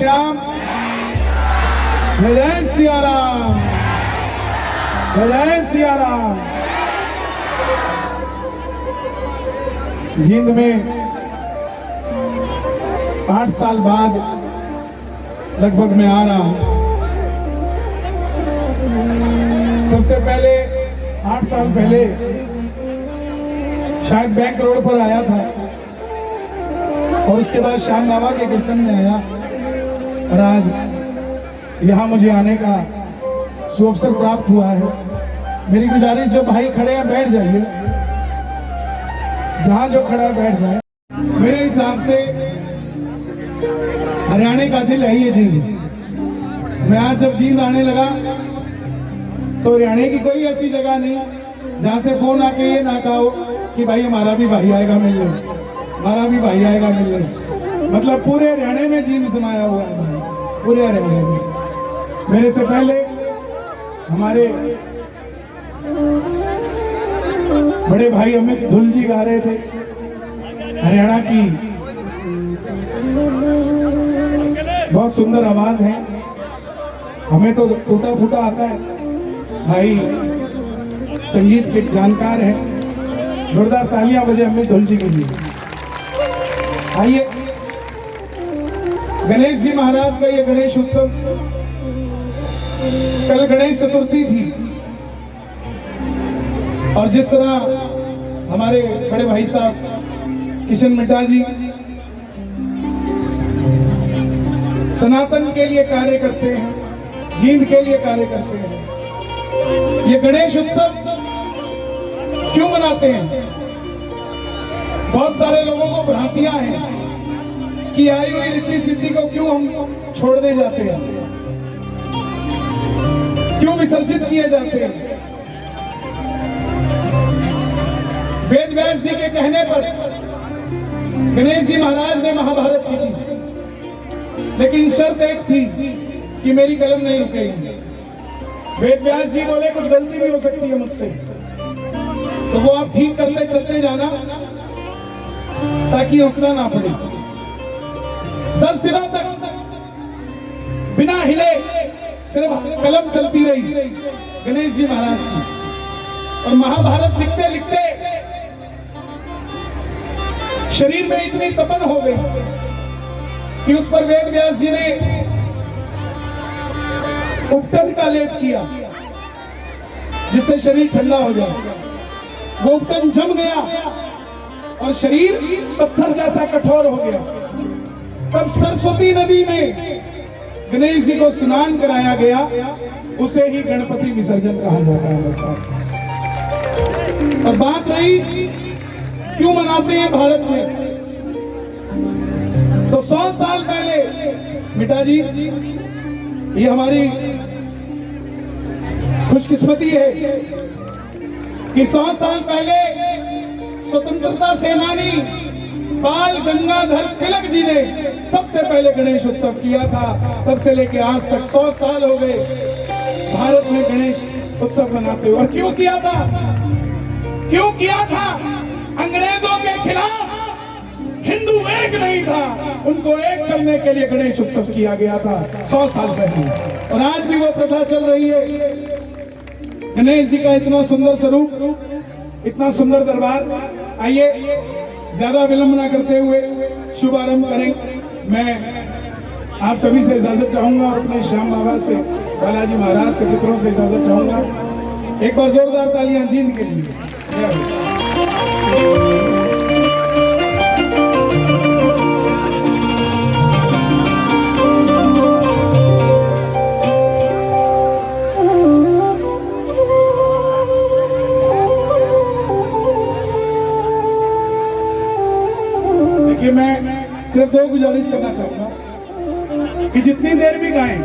श्याम, जय सिया राम, जय सिया राम। जींद में 8 साल बाद लगभग मैं आ रहा हूं। सबसे पहले 8 साल पहले शायद बैंक रोड पर आया था और उसके बाद श्याम बाबा के कीर्तन में आया और आज यहाँ मुझे आने का सुअवसर प्राप्त हुआ है। मेरी गुजारिश, जो भाई खड़े हैं बैठ जाइए, जहां जो खड़ा है बैठ जाए। मेरे हिसाब से हरियाणा का दिल है ये जींद। मैं आज जब जींद आने लगा तो हरियाणा की कोई ऐसी जगह नहीं जहां से फोन आके ये ना कहो कि भाई हमारा भी भाई आएगा मिलने, हमारा भी भाई आएगा मिलने। मतलब पूरे हरियाणा में जींद समाया हुआ है भाई, पूरे हरियाणा में। मेरे से पहले हमारे बड़े भाई अमित धुल जी गा रहे थे। हरियाणा की बहुत सुंदर आवाज है, हमें तो टूटा फूटा आता है। भाई संगीत के जानकार हैं। जोरदार तालियां बजे अमित धुल जी के लिए। आइए, गणेश जी महाराज का ये गणेश उत्सव, कल गणेश चतुर्थी थी और जिस तरह हमारे बड़े भाई साहब किशन मिटा जी सनातन के लिए कार्य करते हैं, जींद के लिए कार्य करते हैं। ये गणेश उत्सव क्यों मनाते हैं? बहुत सारे लोगों को भ्रांतियां हैं कि आई हुई रिद्धि सिद्धि को क्यों हम छोड़ने जाते हैं, क्यों विसर्जित किए जाते हैं। वेद व्यास जी के कहने पर गणेश जी महाराज ने महाभारत लिखी, लेकिन शर्त एक थी कि मेरी कलम नहीं रुकेगी। वेद व्यास जी बोले कुछ गलती भी हो सकती है मुझसे, तो वो आप ठीक करते चलते जाना ताकि रुकना ना पड़े। 10 दिनों तक बिना हिले सिर्फ कलम चलती रही गणेश जी महाराज की, और महाभारत लिखते लिखते शरीर में इतनी तपन हो गई कि उस पर वेद व्यास जी ने उपटन का लेप किया जिससे शरीर ठंडा हो जाए। वो उपटन जम गया और शरीर पत्थर जैसा कठोर हो गया। तब सरस्वती नदी में गणेश जी को स्नान कराया गया, उसे ही गणपति विसर्जन कहा जाता है। और बात रही क्यों मनाते हैं भारत में, तो 100 साल पहले मिटा जी, ये हमारी खुशकिस्मती है कि 100 साल पहले स्वतंत्रता सेनानी बाल गंगाधर तिलक जी ने सबसे पहले गणेश उत्सव किया था। तब से लेके आज तक 100 साल हो गए भारत में गणेश उत्सव मनाते हुए। और क्यों किया था? क्यों किया था? अंग्रेजों के खिलाफ हिंदू एक नहीं था, उनको एक करने के लिए गणेश उत्सव किया गया था 100 साल पहले। और आज भी वो प्रथा चल रही है। गणेश जी का इतना सुंदर स्वरूप, इतना सुंदर दरबार। आइए, ज्यादा विलंब ना करते हुए शुभारंभ करें। मैं आप सभी से इजाजत चाहूंगा और अपने श्याम बाबा से, बालाजी महाराज से, पितरों से इजाजत चाहूंगा। एक बार जोरदार तालियां जींद के लिए। देखिए, मैं सिर्फ 2 गुजारिश करना चाहूंगा कि जितनी देर भी गाएं,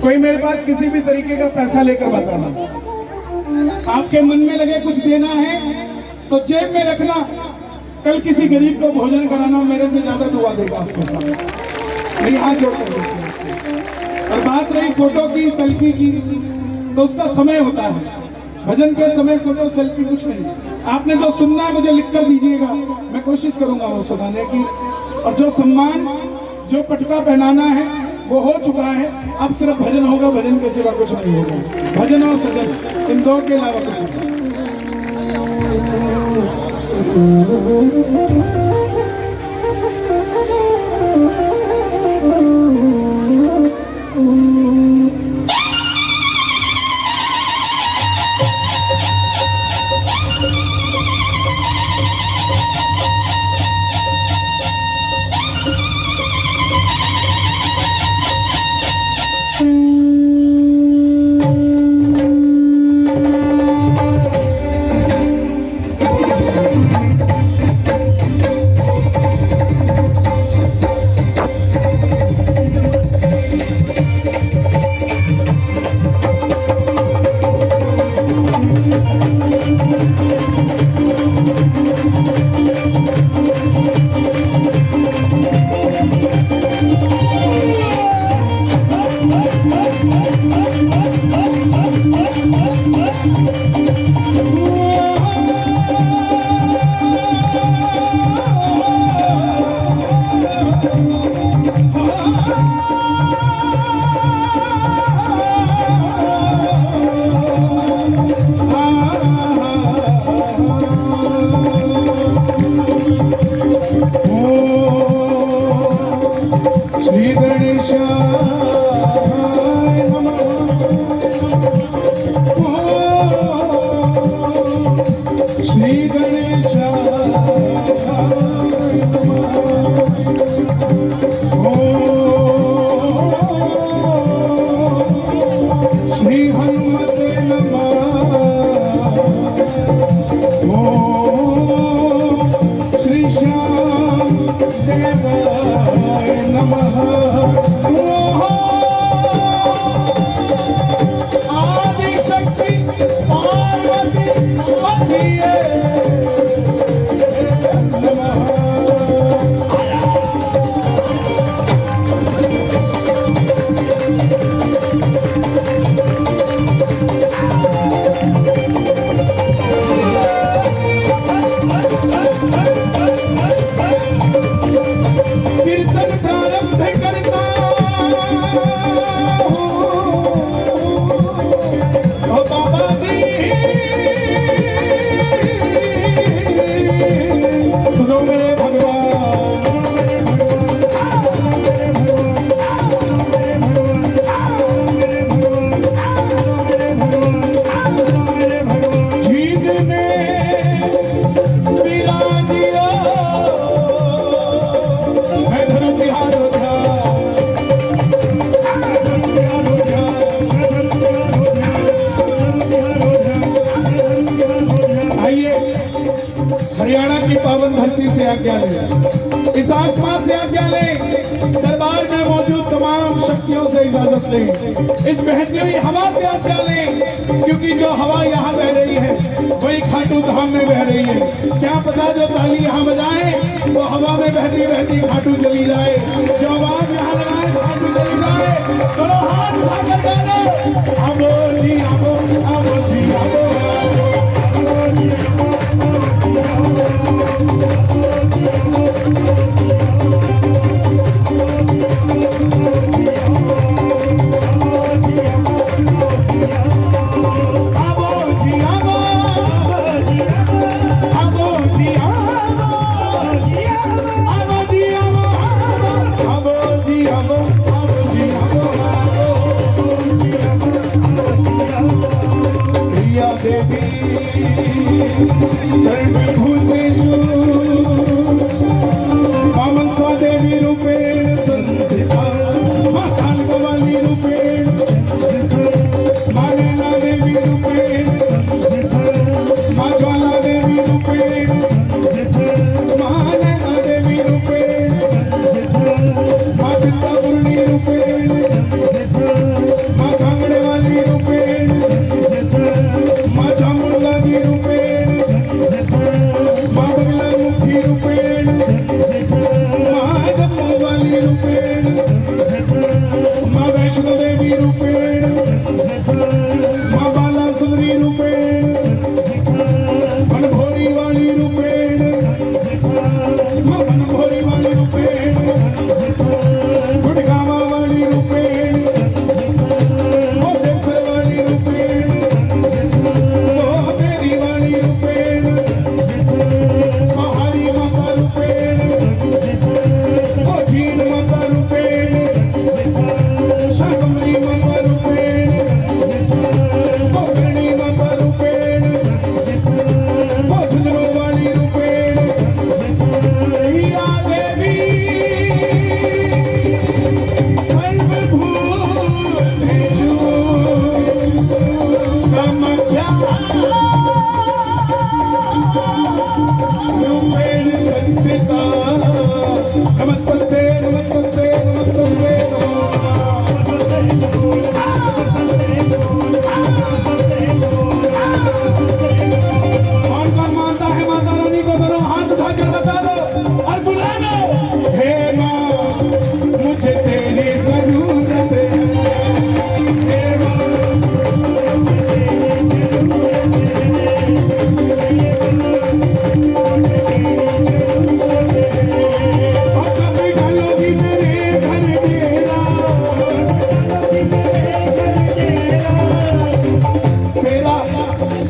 कोई मेरे पास किसी भी तरीके का पैसा लेकर बताना। आपके मन में लगे कुछ देना है तो जेब में रखना। कल किसी गरीब को भोजन कराना, मेरे से ज्यादा दुआ देगा आपको। मेरी हाथ जोड़ कर। और बात रही फोटो की, सेल्फी की, तो उसका समय होता है। भजन के समय फोटो सेल्फी कुछ नहीं। आपने जो सुनना है मुझे लिख कर दीजिएगा, मैं कोशिश करूंगा वो सुनाने की। और जो सम्मान, जो पटका पहनाना है वो हो चुका है, अब सिर्फ भजन होगा, भजन के सिवा कुछ नहीं होगा। भजन और सजन इन दो के अलावा कुछ नहीं। आज्ञा ले, इस आसमां से आज्ञा ले, दरबार में मौजूद तमाम शक्तियों से इजाजत ले, इस बहती हुई हवा से आज्ञा ले, क्योंकि जो हवा यहाँ बह रही है वही खाटू धाम में बह रही है। क्या पता जो ताली यहाँ बजाए वो हवा में बहती बहती खाटू चली जाए, जो आवाज यहाँ लगाए खाटू चली जाए। करो हाथ उठाकर डालो, आबो जी आबो, आबो जी आबो, आबो जी आबो। सर्वभूतेषु वामनसा देवी रूपेण संस्थिता, मां कालकवाली रूपेण संस्थिता, मां नैना देवी रूपेण संस्थिता, मां ज्वाला देवी रूपेण संस्थिता, मां नैना देवी रूपेण संस्थिता, मां चिंतापूर्णी रूपेण संस्थिता, मां कांगड़ेवाली रूपेण संस्थिता, मां चामुंडा रूपेण रूपेण संस्कृता नमस्तस्यै नमस्तस्यै नमस्तस्यै कौन कौन मानता है माता रानी को? दोनों हाथ उठाकर बता दो और बुला लो, हे माँ मुझे तेरी जरूरत है, हे माँ और कभी डालोगी मेरे घर डेरा, तेरा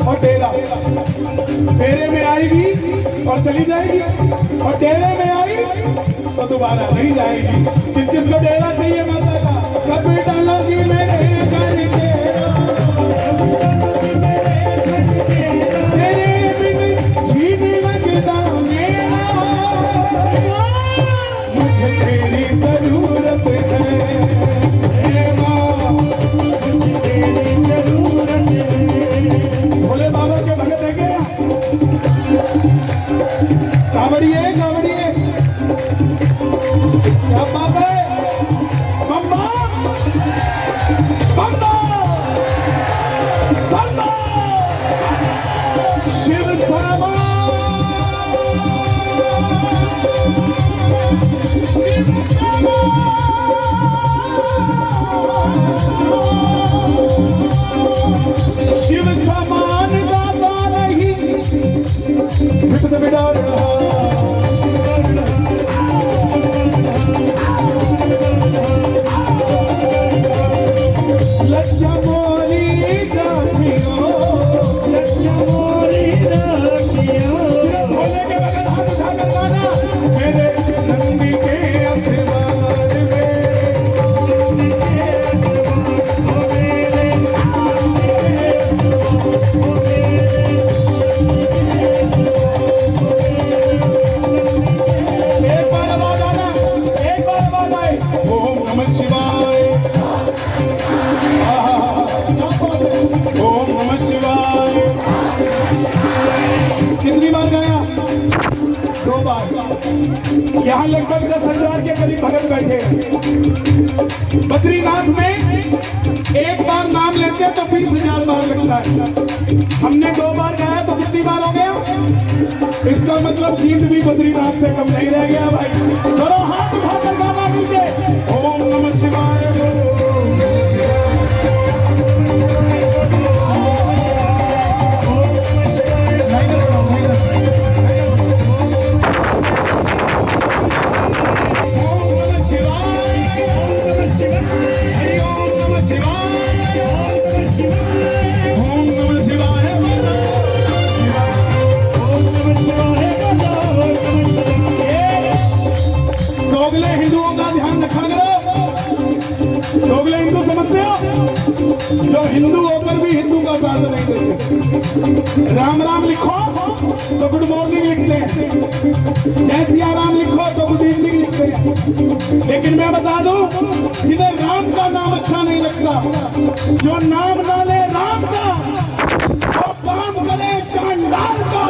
और डेरा, डेरे में आएगी और चली जाएगी और डेरे में आई तो दोबारा नहीं जाएगी। किस किस को डेरा चाहिए माता का? कभी डालोगी मेरे घर डेरा, तेरे बिन जीने लगता मेरा, मुझे तेरी जरूरत है, हे माँ मुझे तेरी जरूरत है। भोले बाबा के भगत है क्या? कावड़िए कावड़िए, क्या बात है? बम्बा बम्बा बम्बा, शिव सामा शिव समान गाता नहीं, विपद बिडार रहा, लज्जा मोरी राखियो, लज्जा मोरी राखियो, भोले के बगल हाथ उठाकर गाना, मेरे नंदी के आशीर्वाद में, एक बार आवाज आना, एक बार आवाज आए, ओम नमः शिवाय, ओम नमः शिवाय। कितनी बार गाया? 2 बार। यहाँ लगभग 10,000 के करीब भगत बैठे हैं। बद्रीनाथ में एक बार नाम लेते हैं तो 20,000 बार लगता है। हमने 2 बार गाया तो कितनी बार हो गया? इसका मतलब जीत भी बद्रीनाथ से कम नहीं रह गया भाई। दोनों हाथ उठाकर गाना नीचे, ओम नमः शिवाय। दोगले हिंदुओं का ध्यान रखा करो। दोगले हिंदू समझते हो? जो हिंदू होकर भी हिंदू का साथ नहीं देते। राम राम लिखो तो गुड मॉर्निंग लिखते हैं, जय सिया राम लिखो तो गुड इवनिंग लिखते हैं। लेकिन मैं बता दूं, जिन्हें राम का नाम अच्छा नहीं लगता, जो नाम ना ले राम का, वो काम करे चांडाल का,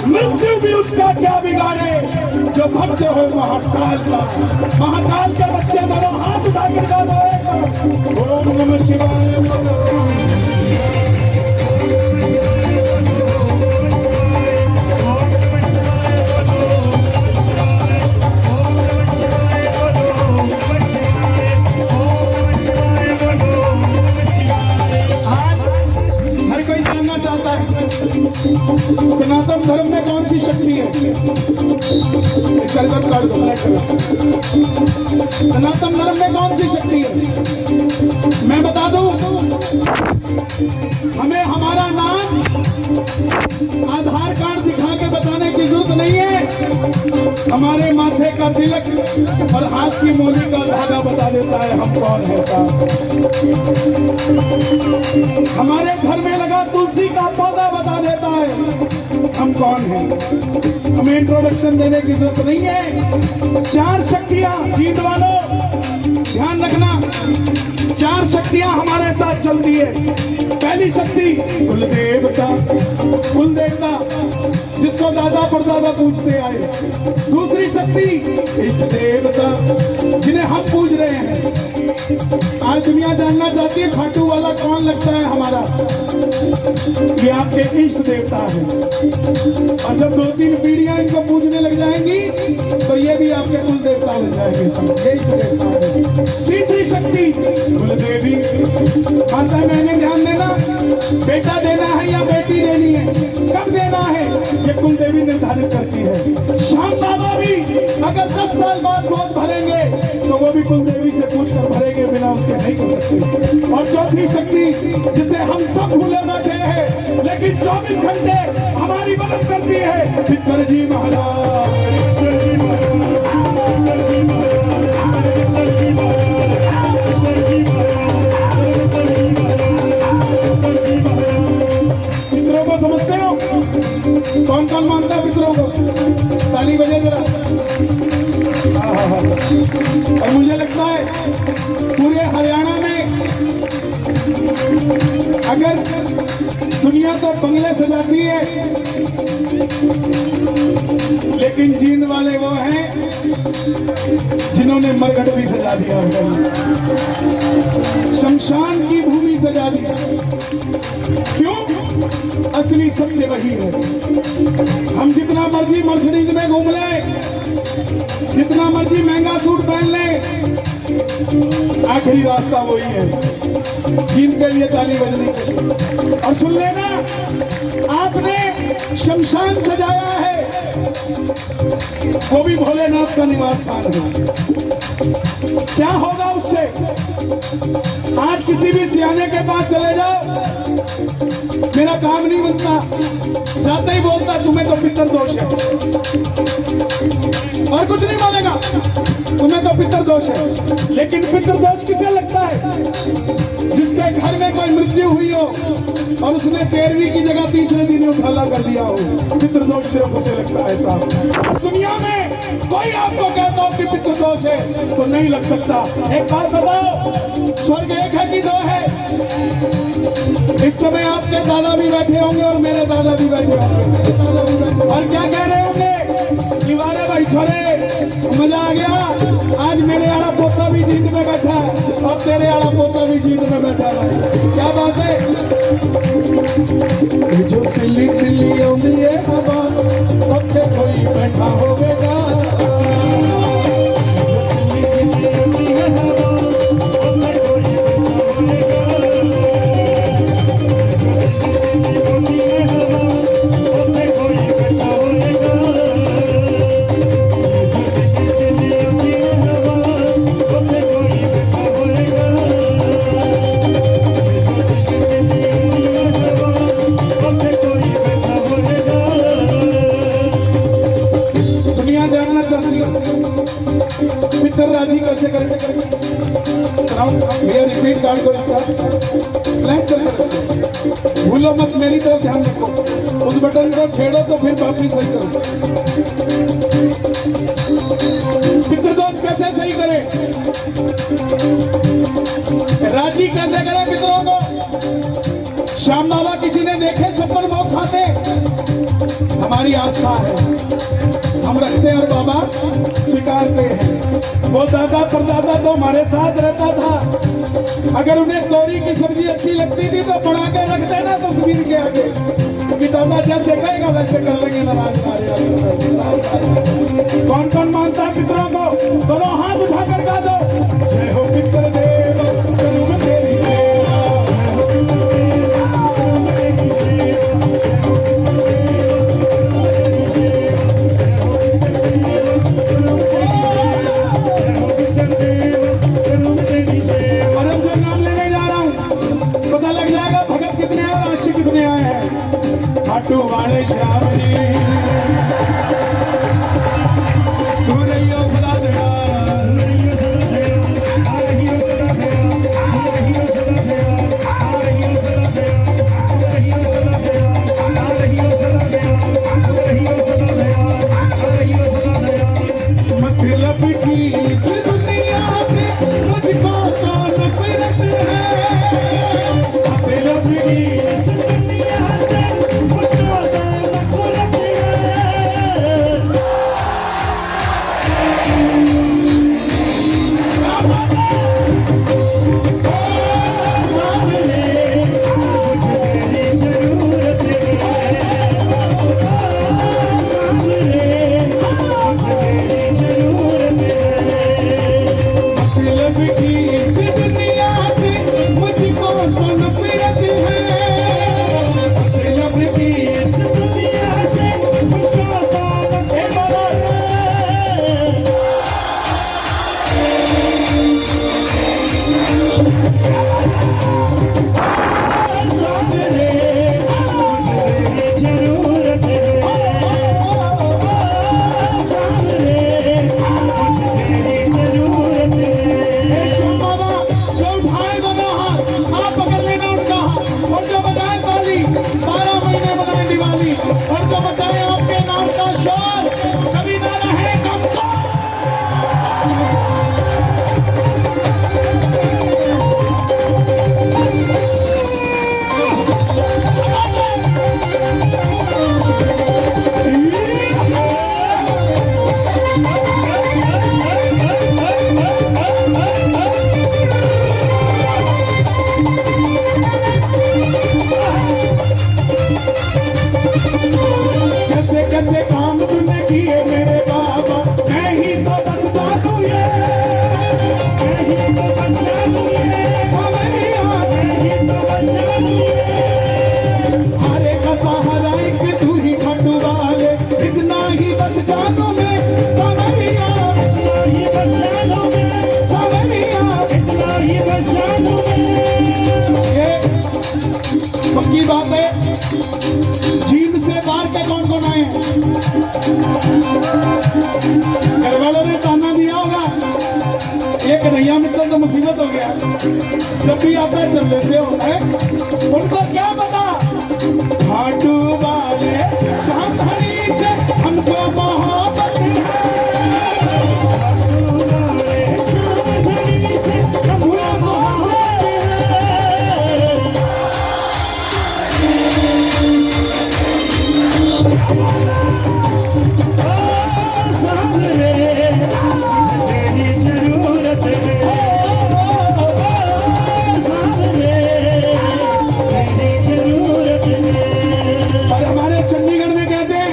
मृत्यु भी उसका क्या बिगाड़े, जो भक्त हो महाकाल का। महाकाल के बच्चे दोनों हाथ उठाकर गा दो एक बार, ओम नमः शिवाय। हर कोई जानना चाहता है सनातन धर्म में कौन सी शक्ति है? कर दो। सनातन धर्म में कौन सी शक्ति है? मैं बता दूं, हमें हमारा नाम आधार कार्ड दिखा के बताने की जरूरत नहीं है। हमारे माथे का तिलक और हाथ की मोली का धागा बता देता है हम कौन है साहब। हमारे घर में लगा तुलसी का पौधा बता देता है हम कौन है। हमें इंट्रोडक्शन देने की जरूरत नहीं है। 4 शक्तियां, जीत वालों ध्यान रखना, 4 शक्तियां हमारे साथ चलती है। पहली शक्ति कुल देवता, जिसको दादा परदादा पूजते आए। दूसरी शक्ति इष्ट देवता, जिन्हें हम पूज रहे हैं। आज दुनिया जानना चाहती है खाटू वाला कौन लगता है हमारा। ये आपके इष्ट देवता है, और जब 2-3 पीढ़ियां इनको पूजने लग जाएंगी तो ये भी आपके कुल देवता बन जाएंगे। सब ये इष्ट देवता है। तीसरी शक्ति कुल देवी। माता मैंने ध्यान देना, बेटा देना है या बेटी देनी है, कब देना है, ये कुल देवी निर्धारित करती है। श्याम बाबा भी अगर 10 साल बाद गोद भरेंगे तो वो भी कुल देवी से पूछकर भरेंगे, बिना उसके नहीं कर सकते। और चौथी शक्ति जिसे हम सब भूले बैठे हैं, लेकिन 24 घंटे हमारी मदद करती है, पितर जी महाराज। पितरों को समझते हो? कौन कौन मानता है पितरों को? ताली बजे जरा। और मुझे लगता है पूरे हरियाणा में अगर दुनिया तो बंगले सजाती है, लेकिन जींद वाले वो हैं जिन्होंने मरघट भी सजा दिया, शमशान की भूमि सजा दी। क्यों? असली सत्य वही है। हम जितना मर्जी मर्सिडीज में घूम ले, जितना मर्जी महंगा सूट पहन ले, आखिरी रास्ता वही है। जिनके लिए ताली बजनी चाहिए। और सुन लेना, आपने शमशान सजाया है, वो भी भोलेनाथ का निवास स्थान है। क्या होगा उससे? आज किसी भी सियाने के पास चले जाओ, मेरा काम नहीं बनता, जाते ही बोलता तुम्हें तो पितर दोष है, और कुछ नहीं बोलेगा, तुम्हें तो पितर दोष है। लेकिन पितर दोष किसे लगता है? जिसके घर में कोई मृत्यु हुई हो और उसने 13वीं की जगह 3रे दिन उठाला कर दिया हो, पितर दोष सिर्फ उसे लगता है। साहब, दुनिया में कोई आपको कहता हो कि पितर दोष है तो नहीं लग सकता। एक बात बताओ, स्वर्ग एक है कि दो है? इस समय आपके दादा भी बैठे होंगे और मेरे दादा भी बैठे होंगे, और क्या कह रहे होंगे कि वारे भाई छोरे मजा आ गया, आज मेरे आड़ा पोता भी जीत में बैठा है और तेरे आड़ा पोता भी जीत में बैठा है। क्या बात है? जो सिल्ली सिल्ली आउंदी है हवा, उत्ते कोई बैठा होवेगा। पितर राजी कैसे करेंगे? मेरे रिपीट कार्ड को इसका ब्लैंक करके भूलो मत, मेरी तरफ ध्यान रखो। उस बटन को छेड़ो तो फिर वापस सही करो। पितृदोष कैसे सही करें? राजी कैसे करें पितरों को? श्याम बाबा किसी ने देखे 56 भोग खाते? हमारी आस्था है, हम रखते हैं और बाबा स्वीकारते हैं। वो दादा परदादा तो हमारे साथ रहता था, अगर उन्हें तोरी की सब्जी अच्छी लगती थी तो बना के रख देना तस्वीर के आगे, क्योंकि दादा जैसे कहेगा वैसे कर लेंगे। नाराज कौन कौन मानता है पितरों को? दोनों हाथ उठाकर गा दो, जय हो पितर देव करूं तेरी सेवा, खाटू वाले श्याम जी तू रहियो सदा तेरा, रहियो सदा तेरा, रहियो सदा तेरा, रहियो सदा तेरा, रहियो सदा तेरा, रहियो सदा तेरा, रहियो सदा तेरा, रहियो सदा तेरा, रहियो सदा तेरा। मतलब की इस दुनिया से मुझको तो नफरत है। जींद से बाहर के कौन कौन आए हैं? घर वालों ने ताना दिया होगा, एक नैया मित्र तो मुसीबत हो गया, जब भी आता है चल लेते हो है? उनको क्या पता खाटू वाले शाम धनी से हमको मोहब्बत है, शाम धनी से हमको मोहब्बत है, सामने तेरी जरूरत है, सामने तेरी जरूरत है। और हमारे चंडीगढ़ में कहते हैं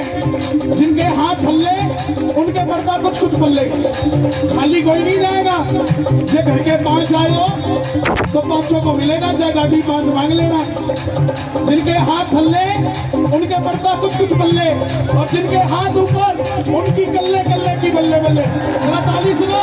जिनके हाथ हल्ले उनके पर्दा कुछ पल्ले, खाली कोई नहीं जाएगा। जे घर के 5 आए हो तो 500 को मिलेगा, चाहे गाड़ी 5 मांग लेना। जिनके हाथ हल्ले उनके पर्दा कुछ पल्ले, और जिनके हाथ ऊपर उनकी कल्ले कल्ले की बल्ले बल्ले। जरा ताली सुनो।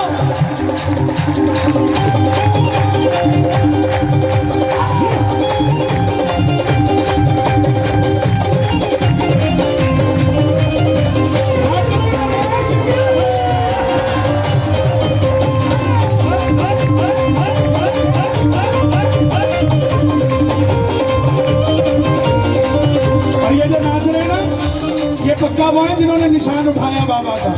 पक्का वो है जिन्होंने निशान उठाया बाबा का।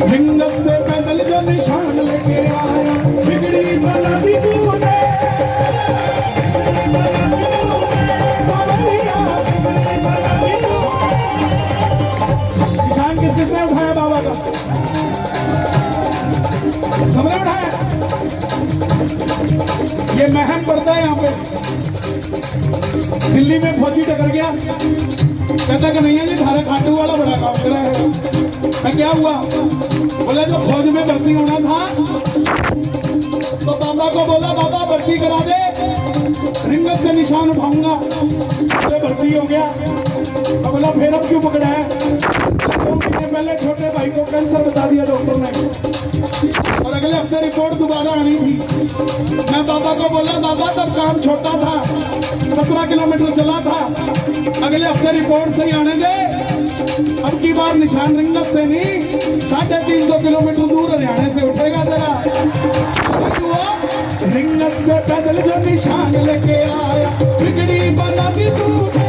हिंगत से पैदल जो निशान लेके आया, बिगड़ी बना दी तूने, निशान किसने उठाया बाबा का? सबने उठाया। ये महम पड़ता है यहाँ पे। दिल्ली में फौजी टकर गया, कहता कि नहीं है जी धारा खाटू वाला बड़ा काम कर रहा है। मैं क्या हुआ? बोला जब फौज में भर्ती होना था तो बाबा को बोला बाबा भर्ती करा दे, रिंगत से निशान उठाऊंगा। तो भर्ती हो गया। तो बोला फिर अब क्यों पकड़ा है? 2 महीने पहले छोटे भाई को कैंसर बता दिया डॉक्टर ने, और अगले हफ्ते रिपोर्ट दोबारा आनी थी। मैं बाबा को बोला बाबा तब काम छोटा था, 17 किलोमीटर चला था, अगले हफ्ते रिपोर्ट सही आने दे। अब की बार निशान रिंगत से नहीं 350 किलोमीटर दूर हरियाणा से उठेगा तेरा। रिंगत से पैदल जो निशान लेके आया, बिगड़ी बना दी तूने,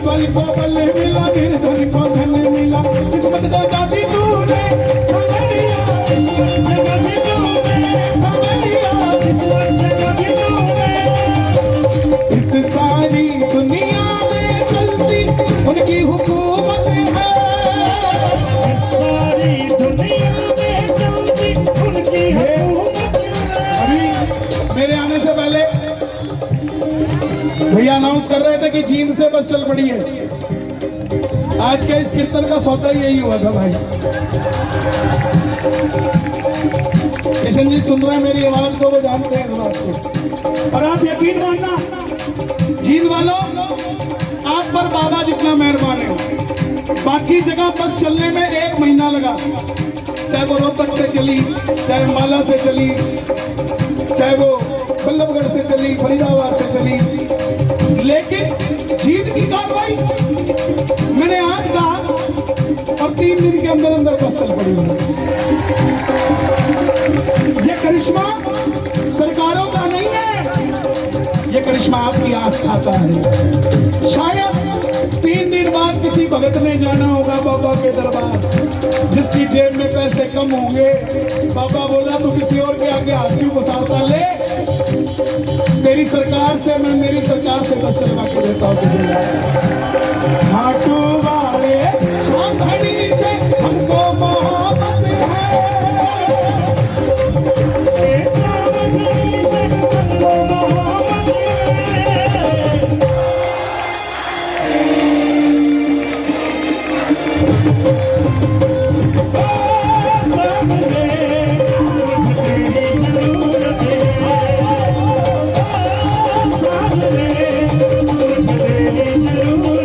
बल को बल्ले मिला, धन को धन मिला, किस्मत जगा दी तूने, इस सारी दुनिया में चलती उनकी हुकूमत है, इस सारी दुनिया में चलती उनकी हुकूमत है। अभी मेरे आने से पहले भैया अनाउंस कर रहे थे कि जींद से बस चल पड़ी है। आज के इस कीर्तन का सौदा यही हुआ था भाई। किशन जी सुन रहे हैं मेरी आवाज को, वो जानते हैं इस बात को। और आप यकीन मानना जींद वालों, आप पर बाबा जितना मेहरबान है। बाकी जगह बस चलने में 1 महीना लगा, चाहे वो रोहतक से चली, चाहे अम्बाला से चली, चाहे वो बल्लभगढ़ से चली, फरीदाबाद से चली, लेकिन जींद की कार्रवाई मैंने आज कहा और 3 दिन के अंदर अंदर बस चल पड़ी। ये करिश्मा सरकारों का नहीं है, ये करिश्मा आपकी आस्था का है। शायद 3 दिन बाद किसी भगत ने जाना होगा बाबा के दरबार, जिसकी जेब में पैसे कम होंगे। बाबा बोला तू किसी और के आगे हाथ क्यों फंसाता, ले तेरी सरकार से, मैं मेरी सरकार से बस चलवा के देता हूँ। खाटू वाले शाम धनी से हमको मोहब्बत है, शाम धनी से हमको मोहब्बत है। जरूर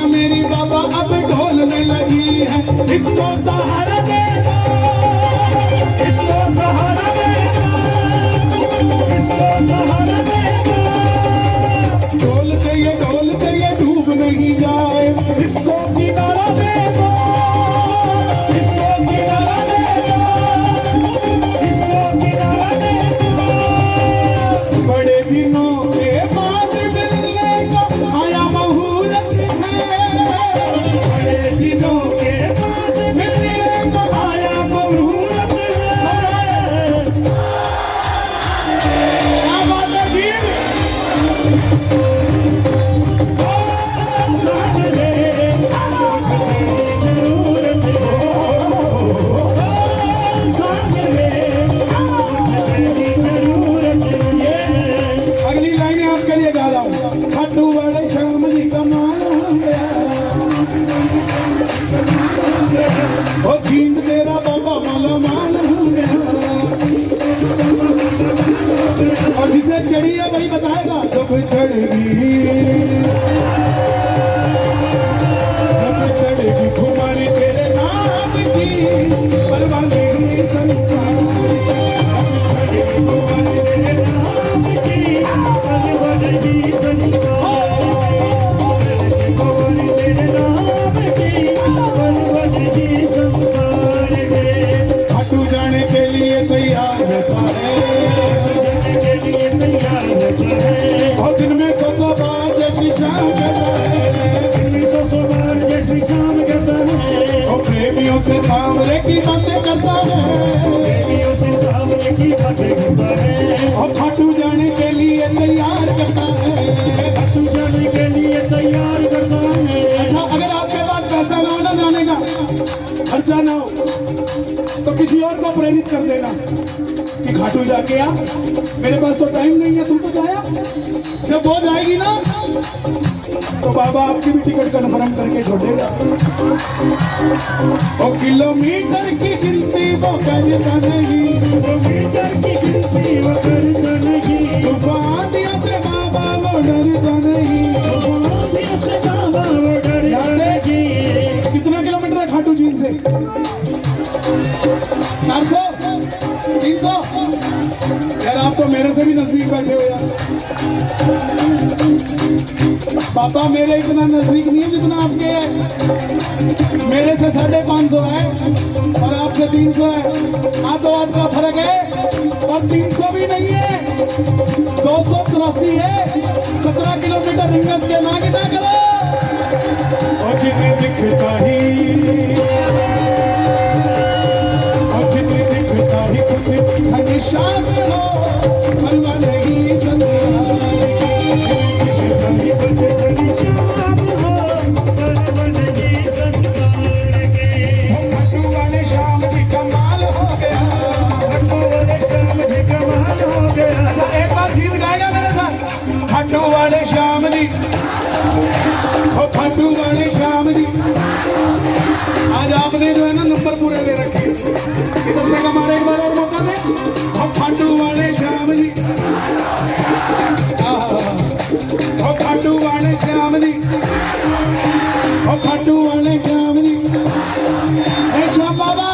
मेरी बाबा अब ढोलने लगी है, इसको सहारा दे दो, इसको सहारा दे दो, इसको सहारा दे दो। ढोलते ये डूब नहीं जाए, इसको किनारा दे दो, इसको किनारा दे दो, इसको किनारा दे दो। बड़े दिनों के बाद मिलने का आया मुहूर्त है, बड़े दिनों के बाद मिलने का आया मुहूर्त है। क्या बात है जी? अगली लाइनें आपके लिए गा रहा हूँ। खाटू वाले श्याम जी का मान हो गया, ओ जींद तेरा बाबा माला मान हो गया। और जिसे चढ़ी है वही बताएगा, जब चढ़ेगी खुमारी तेरे नाम की, परवानेगी संसार की, खुमारी तेरे नाम की, परवानेगी संसार की, खुमारी तेरे नाम की, परवानेगी संसार की। खाटू जाने के लिए तैयार रहता है, जाने के लिए तैयार रहता है। और दिन में 100 बार जय श्री श्याम कहता है, दिन में 100 बार जय श्री श्याम कहता है। और प्रेमियों से सांवरे की बातें करता है, प्रेमियों से सांवरे की बातें करता है। और खाटू जाने के लिए तैयार करता है, खाटू जाने के लिए तैयार करता है। अच्छा, अगर आपके पास पैसा ना हो ना जाने का, खर्चा ना हो, तो किसी और को प्रेरित कर देना कि खाटू जाके आ, मेरे पास तो टाइम नहीं है, तुम तो जाया। जब हो जाएगी ना तो बाबा आपकी भी टिकट कन्फर्म करके छोड़ेगा। और किलोमीटर की गिनती वो करता नहीं, किलोमीटर की गिनती वो करता नहीं। तूफान दिया से बाबा वो डरता नहीं, तूफान दिया से बाबा वो डरता नहीं। कितना किलोमीटर है खाटू झील से? 400 300? यार आप तो मेरे से भी नजदीक बैठे हो यार। पापा मेरे इतना नजदीक नहीं है जितना आपके है, मेरे से 550 है और आपसे 300 है। हाथों हाथ का फर्क है, और 300 भी नहीं है, 283 है। 17 किलोमीटर रिंगस के ना कितना करो। और जितनी दिखता ही, और जितनी दिखता ही कुछ निशान हो, परवा नहीं संसार की, बस निशान हो, परवा नहीं संसार की। खाटू वाले श्याम जी कमाल हो गया, खाटू वाले श्याम जी कमाल हो गया। एक बार गीत गाएगा मेरे साथ, खाटू वाले श्याम जी, ओ खाटू वाले श्याम जी। आज आपने जो है ना नंबर पूरे ले रखे, इधर से हमारे एक बार और मौका दे। ओ खाटू वाले श्याम जी, ओ खाटू वाले श्याम जी, ओ खाटू वाले श्याम जी। हे श्याम बाबा,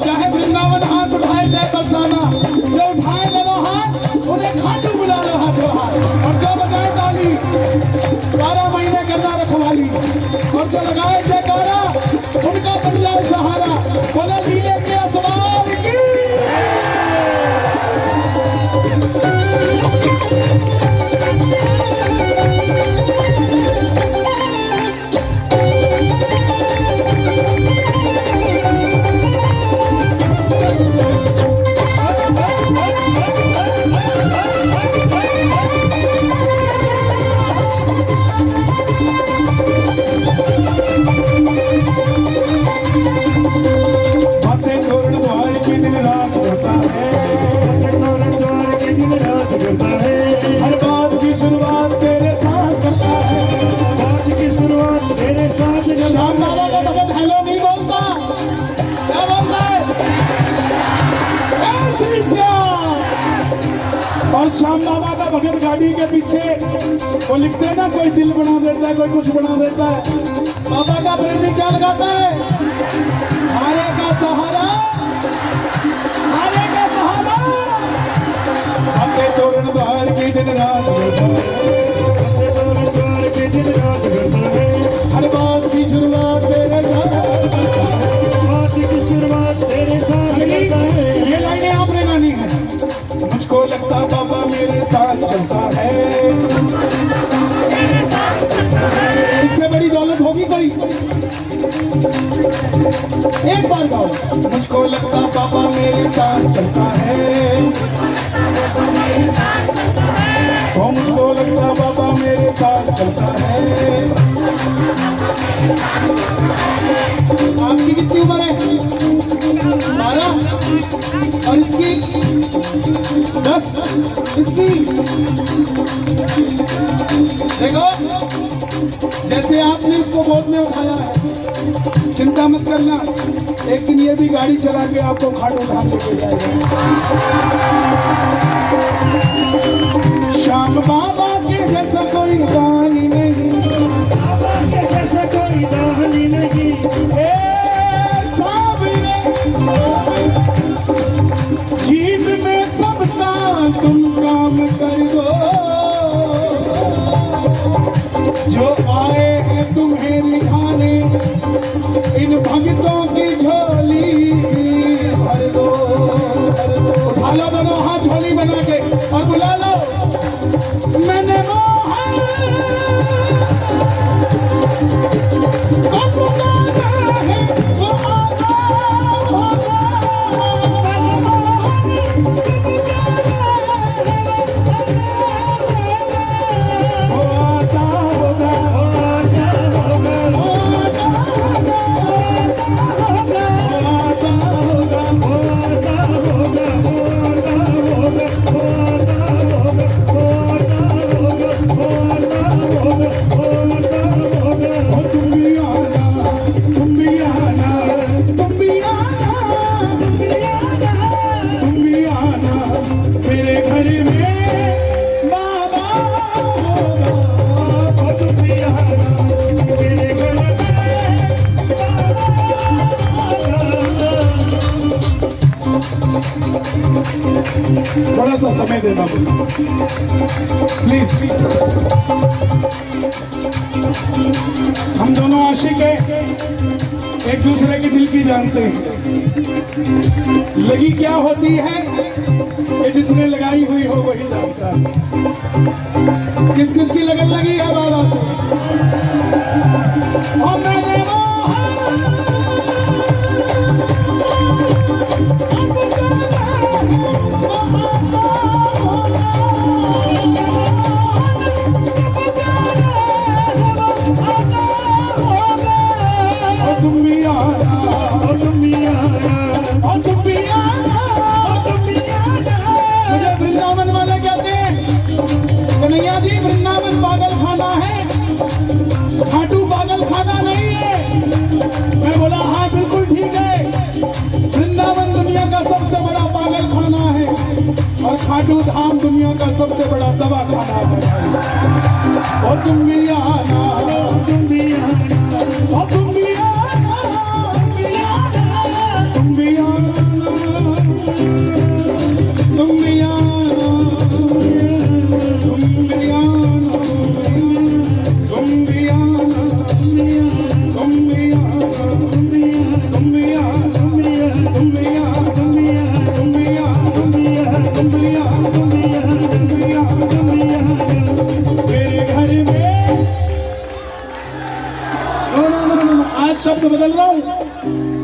चाहे वृंदावन हाथ उठाए चाहे बरसाना, जो उठाए दोनों हाथ, उन्हें खाटू बुला लो हाथों हाथ। और जो बजाए ताली, 12 महीने करना रखवाली, और जो लगाए जयकारा, उनका बन जाए सहारा। बोला लीले के असवार की। श्याम बाबा का भगत गाड़ी के पीछे वो लिखते हैं ना, कोई दिल बना देता है, कोई कुछ बना देता है। लगाता है? हारे का सहारा, हारे का सहारा। अपने तोरण द्वार की दिन रात करता है, अपने तोरण द्वार की दिन रात करता है। हर बात की शुरुआत तेरे साथ, बात की शुरुआत तेरे साथ करता है। ये लाइनें आपने गानी है। मुझको लगता बाबा मेरे साथ चलता है, इससे बड़ी दौलत होगी कोई? एक बार गाओ। मुझको लगता बाबा मेरे साथ चलता है, ओ मुझको लगता बाबा मेरे साथ चलता है। आपकी कितनी उम्र है? 12। और इसकी 10। इसकी देखो, जैसे आपने इसको गोद में उठाया है, चिंता मत करना, एक दिन ये भी गाड़ी चला के आपको खाटू धाम लेके जाएगा। श्याम बाबा के जैसा कोई दानी नहीं, बाबा के जैसा कोई दानी नहीं। जीत में सबका तुम काम कर दो, जो आए हैं तुम्हें रिझाने, इन भक्तों की झोली भर दो। उठा लो दोनों हाथ झोली बना के और बुला लो, मैंने थोड़ा सा समय देना प्लीज। हम दोनों आशिक हैं, एक दूसरे के दिल की जानते हैं। लगी क्या होती है ये जिसने लगाई हुई हो वही जानता है। किस किस की लगन लगी है बाबा से? मुझे वृंदावन वाले कहते हैं, कन्हैया जी वृंदावन पागल खाना है, खाटू पागल खाना नहीं है। मैं बोला हाँ बिल्कुल ठीक है, वृंदावन दुनिया का सबसे बड़ा पागल खाना है और खाटू धाम दुनिया का सबसे बड़ा दवा खाना है। और तुम भी आना, तुम भी आना, और तुम भी आना, तुम भी आना, तुम भी आना, तुम भी आना, तुम भी आना, तुम भी आना, तुम भी आना, तुम भी आना, तुम भी आना, तुम भी आना, तुम भी आना, तुम भी आना, तुम भी आना, तुम भी आना, तुम भी आना, तुम भी आना मेरे घर में। आज शब्द बदल रहा हूँ,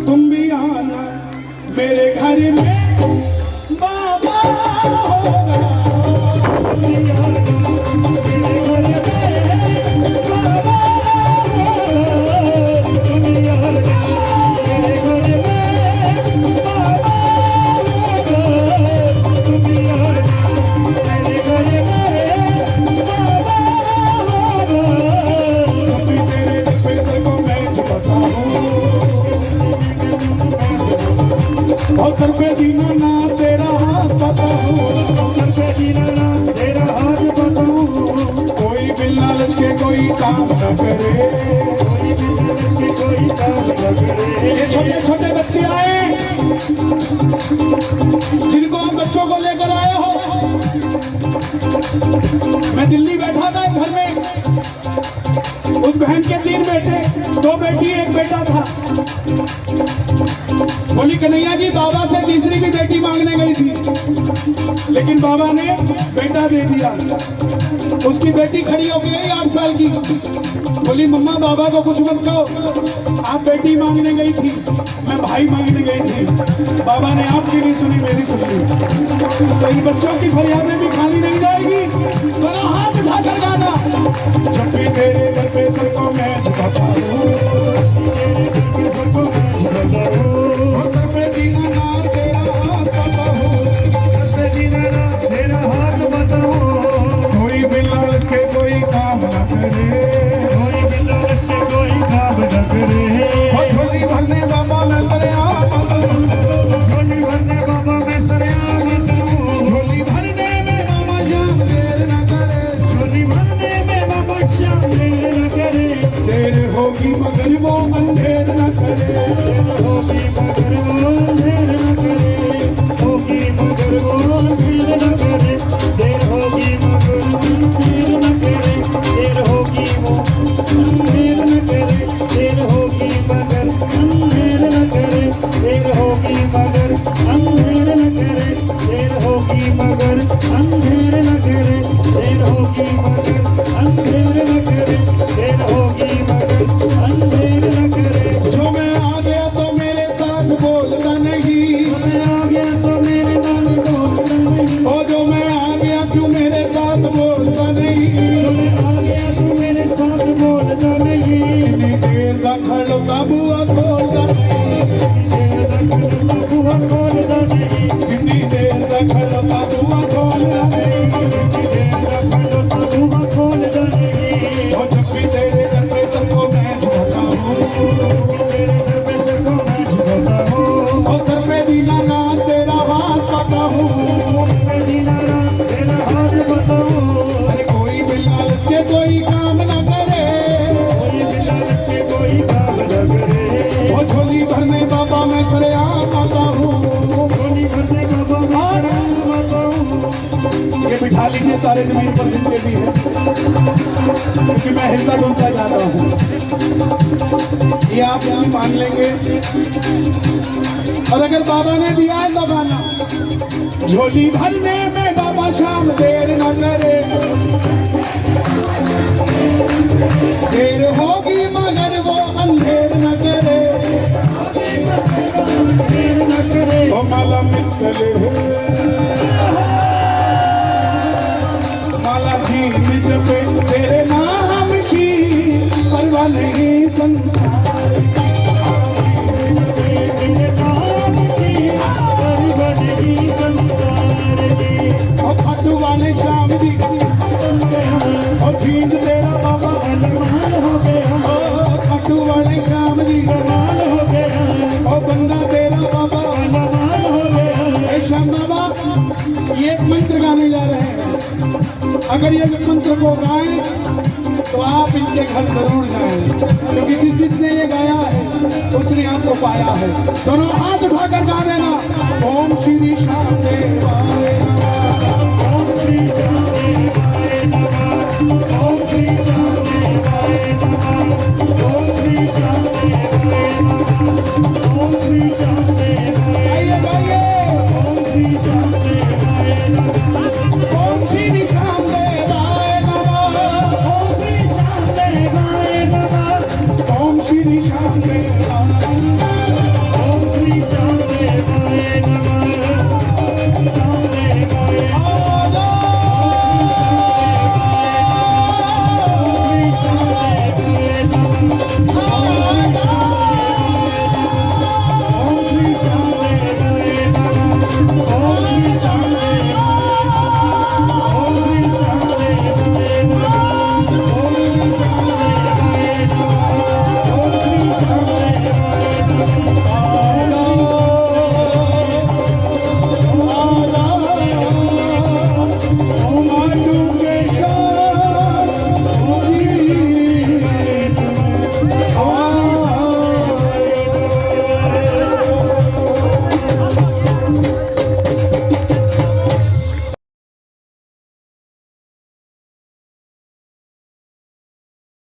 तुम भी आना मेरे घर में बाबा होगा। तुम भी आना मेरे घर में बाबा होगा। तुम भी आना मेरे घर में बाबा होगा। तुम भी आना मेरे घर में बाबा होगा। अभी तेरे पैसे को मैं चुकाता हूँ और सर पे दीना बेटी एक बेटा था। बोली कन्हैया जी बाबा से तीसरी भी बेटी मांगने गई थी, लेकिन बाबा ने बेटा दे दिया। उसकी बेटी खड़ी हो गई 8 साल की। बोली मम्मा बाबा को कुछ मत कहो, आप बेटी मांगने गई थी, मैं भाई मांगने गई थी। बाबा ने आपकी नहीं सुनी, मेरी सुन ली। तो इन बच्चों की फरियादें भी खाली नहीं जाएगी। दोनों हाथ उठाकर गाना, जब भी तेरे घर पे सबको मैं झुकाता हूँ, तेरे घर पे सबको मैं झुकाता हूँ, सर पे जीना ना तेरा हाथ बताऊँ, सर पे जीना ना तेरा हाथ बताऊँ। कोई बिना लच के कोई काम न करे, कोई बिना लच के कोई काम न करे। झोली भरने बाबा मैं सरेआम बताऊँ, झोली भरने बाबा मैं सरेआम बताऊँ, झोली भरने में बाबा शाम देर न करे, झोली भरने में बाबा शाम देर न करे। देर होगी मगर वो अंधेर न करे, देर होगी मगर वो अंधेर न करे, होगी मगर वो अंधेर न करे, देर होगी मगर अंधेर न करे, देर होगी वो अंधेर न करे, देर होगी मगर अंधेर न करे, देर होगी मगर अंधेर न करे, देर होगी मगर अंधेर न करे, देर होगी मगर अंधेर न करे, देर होगी मगर अंधेर न करे। जो मैं आ गया तो मेरे साथ बोलता नहीं, मैं आ गया तो मेरे साथ बोलता नहीं, ओ जो मैं आ गया क्यों मेरे साथ बोलता नहीं, जो मैं आ गया तू मेरे साथ बोलता नहीं। इतनी देर का खड़का बुआ खोलता नहीं, बुआ खोलता नहीं, इतनी देर का खड़का बुआ खोलता नहीं, इतनी देर का खड़का बुआ खोलता नहीं। और जब भी तेरे घर पे सबको मैं झुकाता हूँ, तेरे घर पे सबको मैं झुकाता हूँ, और सर पे दीना ना तेरा हाथ पाता हूँ, सर पे दीना ना तेरा हाथ बताऊँ। अरे कोई बिना लच के कोई काम ना करे, कोई बिना लच के कोई काम ना करे। और झोली भरने बाबा मैं सरेआम आता हूँ, झोली भरने बाबा मैं सरेआम आता हूँ। ये बिठा लीजिए सारे जमीन पर जितने भी हैं, क्योंकि मैं हिलता डुलता जाता हूँ। ये आप यहीं मान लेंगे। और अगर बाबा ने दिया है तो गाना, झोली भरने में बाबा शाम देर न करे, देर होगी मगर वो अंधेर न करे, देर न करे। ओ माला मिलते माला जी जपे तेरे नाम की परवाह नहीं संसार, तेरे नाम की परवाह नहीं संसार की। और खाटू वाले श्याम जी और जींद तेरा बाबा अनमान हो गया, खाटू वाले श्याम जी अनमान हो गया, और बंदा तेरा बाबा अनमान हो गया। ऐ श्याम बाबा ये एक मंत्र गाने जा रहे हैं, अगर ये मंत्र को गाएं तो आप इनके घर जरूर जाएं, क्योंकि जिसने ये गाया है उसने आपको पाया है। दोनों हाथ उठाकर गा देना, ओम श्री श्याम देवाय नमः, ओम श्री श्याम देवाय नमः, ओम श्री श्याम देवाय नमः, ओम श्री श्याम देवाय नमः, ओम श्री श्याम देवाय गाइए, ओम श्री श्याम देवाय नमः, ओम श्री श्याम देवाय नमः, ओम श्री श्याम देवाय नमः, ओम श्री श्याम देवाय नमः, ओम श्री श्याम देवाय नमः।